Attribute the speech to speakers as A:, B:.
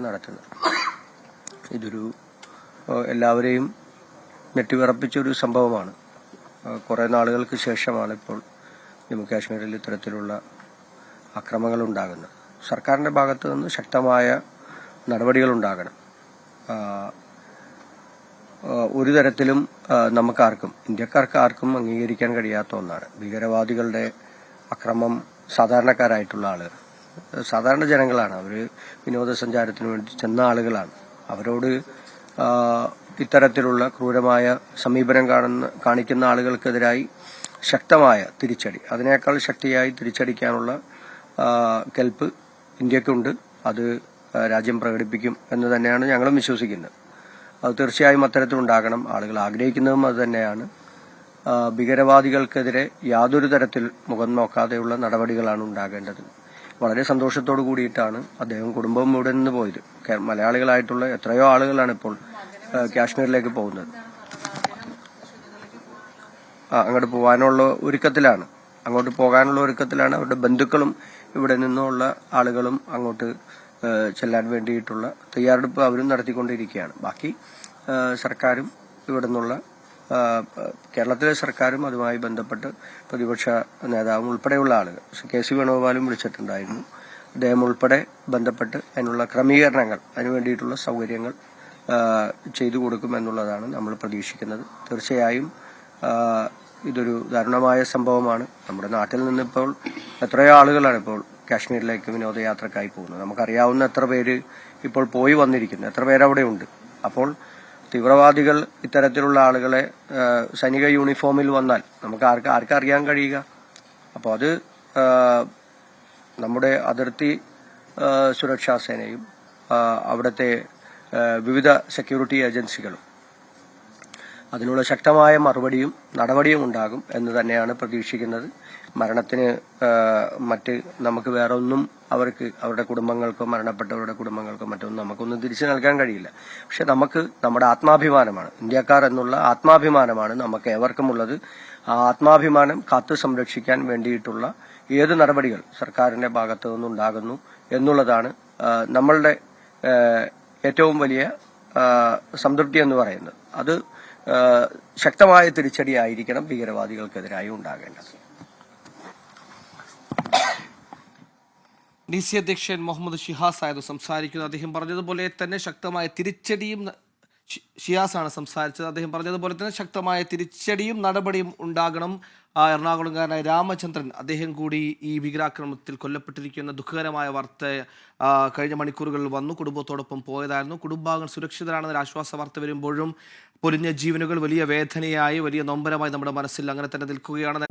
A: നടത്തുന്നത്. ഇതൊരു എല്ലാവരെയും ഞെട്ടിവിറപ്പിച്ചൊരു സംഭവമാണ്. കുറേ നാളുകൾക്ക് ശേഷമാണ് ഇപ്പോൾ ജമ്മു കാശ്മീരിൽ ഇത്തരത്തിലുള്ള അക്രമങ്ങൾ ഉണ്ടാകുന്നത്. സർക്കാരിൻ്റെ ഭാഗത്തു നിന്ന് ശക്തമായ നടപടികളുണ്ടാകണം. ഒരു തരത്തിലും നമുക്കാർക്കും, ഇന്ത്യക്കാർക്ക് ആർക്കും അംഗീകരിക്കാൻ കഴിയാത്ത ഒന്നാണ് ഭീകരവാദികളുടെ അക്രമം. സാധാരണക്കാരായിട്ടുള്ള ആളുകൾ, സാധാരണ ജനങ്ങളാണ്. അവർ വിനോദസഞ്ചാരത്തിന് വേണ്ടി ചെന്ന ആളുകളാണ്. അവരോട് ഇത്തരത്തിലുള്ള ക്രൂരമായ സമീപനം കാണിക്കുന്ന ആളുകൾക്കെതിരായി ശക്തമായ തിരിച്ചടി, അതിനേക്കാൾ ശക്തിയായി തിരിച്ചടിക്കാനുള്ള കെൽപ്പ് ഇന്ത്യക്കുണ്ട്. അത് രാജ്യം പ്രകടിപ്പിക്കും എന്ന് തന്നെയാണ് ഞങ്ങളും വിശ്വസിക്കുന്നത്. അത് തീർച്ചയായും അത്തരത്തിലുണ്ടാകണം. ആളുകൾ ആഗ്രഹിക്കുന്നതും അത് തന്നെയാണ്. ഭീകരവാദികൾക്കെതിരെ യാതൊരു തരത്തിൽ മുഖം നോക്കാതെയുള്ള നടപടികളാണ് ഉണ്ടാകേണ്ടത്. വളരെ സന്തോഷത്തോടു കൂടിയിട്ടാണ് അദ്ദേഹം കുടുംബവും ഇവിടെ നിന്ന് പോയത്. മലയാളികളായിട്ടുള്ള എത്രയോ ആളുകളാണ് ഇപ്പോൾ കാശ്മീരിലേക്ക് പോകുന്നത്. അങ്ങോട്ട് പോകാനുള്ള ഒരുക്കത്തിലാണ്, അങ്ങോട്ട് പോകാനുള്ള ഒരുക്കത്തിലാണ്. അവരുടെ ബന്ധുക്കളും ഇവിടെ നിന്നുള്ള ആളുകളും അങ്ങോട്ട് ചെല്ലാൻ വേണ്ടിയിട്ടുള്ള തയ്യാറെടുപ്പ് അവരും നടത്തിക്കൊണ്ടിരിക്കുകയാണ്. ബാക്കി സർക്കാരും ഇവിടെ നിന്നുള്ള കേരളത്തിലെ സർക്കാരും അതുമായി ബന്ധപ്പെട്ട് പ്രതിപക്ഷ നേതാവും ഉൾപ്പെടെയുള്ള ആളുകൾ, കെ സി വേണുഗോപാലും വിളിച്ചിട്ടുണ്ടായിരുന്നു. അദ്ദേഹം ഉൾപ്പെടെ ബന്ധപ്പെട്ട് അതിനുള്ള ക്രമീകരണങ്ങൾ, അതിനു വേണ്ടിയിട്ടുള്ള സൗകര്യങ്ങൾ ചെയ്തു കൊടുക്കുമെന്നുള്ളതാണ് നമ്മൾ പ്രതീക്ഷിക്കുന്നത്. തീർച്ചയായും ഇതൊരു ദാരുണമായ സംഭവമാണ്. നമ്മുടെ നാട്ടിൽ നിന്നിപ്പോൾ എത്രയോ ആളുകളാണ് ഇപ്പോൾ കാശ്മീരിലേക്ക് വിനോദയാത്രക്കായി പോകുന്നത്. നമുക്കറിയാവുന്ന എത്ര പേര് ഇപ്പോൾ പോയി വന്നിരിക്കുന്നു, എത്ര പേരവിടെ ഉണ്ട്. അപ്പോൾ തീവ്രവാദികൾ ഇത്തരത്തിലുള്ള ആളുകളെ സൈനിക യൂണിഫോമിൽ വന്നാൽ നമുക്ക് ആർക്കറിയാൻ കഴിയുക? അപ്പോൾ അത് നമ്മുടെ അതിർത്തി സുരക്ഷാ സേനയും അവിടുത്തെ വിവിധ സെക്യൂരിറ്റി ഏജൻസികളും അതിനുള്ള ശക്തമായ മറുപടിയും നടപടിയും ഉണ്ടാകും എന്ന് തന്നെയാണ് പ്രതീക്ഷിക്കുന്നത്. മരണത്തിന് മറ്റ് നമുക്ക് വേറെ ഒന്നും അവർക്ക്, അവരുടെ കുടുംബങ്ങൾക്കോ മരണപ്പെട്ടവരുടെ കുടുംബങ്ങൾക്കോ മറ്റൊന്നും നമുക്കൊന്നും തിരിച്ചു നൽകാൻ കഴിയില്ല. പക്ഷെ നമുക്ക് നമ്മുടെ ആത്മാഭിമാനമാണ്, ഇന്ത്യക്കാർ എന്നുള്ള ആത്മാഭിമാനമാണ് നമുക്ക് ഏവർക്കുമുള്ളത്. ആ ആത്മാഭിമാനം കാത്തു സംരക്ഷിക്കാൻ വേണ്ടിയിട്ടുള്ള ഏത് നടപടികൾ സർക്കാരിന്റെ ഭാഗത്തു നിന്നുണ്ടാകുന്നു എന്നുള്ളതാണ് നമ്മളുടെ ഏറ്റവും വലിയ സംതൃപ്തി എന്ന് പറയുന്നത്. അത് ശക്തമായ തിരിച്ചടിയായിരിക്കണം ഭീകരവാദികൾക്കെതിരായി ഉണ്ടാകേണ്ടത്.
B: ഡി സി അധ്യക്ഷൻ മുഹമ്മദ് ഷിഹാസ് ആയിരുന്നു സംസാരിക്കുന്നത്. അദ്ദേഹം പറഞ്ഞതുപോലെ തന്നെ ശക്തമായ തിരിച്ചടിയും, ഷിയാസാണ് സംസാരിച്ചത്. അദ്ദേഹം പറഞ്ഞതുപോലെ തന്നെ ശക്തമായ തിരിച്ചടിയും നടപടിയും ഉണ്ടാകണം. എറണാകുളംകാരനായ രാമചന്ദ്രൻ, അദ്ദേഹം കൂടി ഈ ഭീകരാക്രമണത്തിൽ കൊല്ലപ്പെട്ടിരിക്കുന്ന ദുഃഖകരമായ വാർത്ത കഴിഞ്ഞ മണിക്കൂറുകളിൽ വന്നു. കുടുംബത്തോടൊപ്പം പോയതായിരുന്നു. കുടുംബാംഗങ്ങൾ സുരക്ഷിതരാണെന്നൊരു ആശ്വാസ വാർത്ത വരുമ്പോഴും പൊലിഞ്ഞ ജീവനുകൾ വലിയ വേദനയായി, വലിയ നൊമ്പരമായി നമ്മുടെ മനസ്സിൽ അങ്ങനെ തന്നെ നിൽക്കുകയാണ്.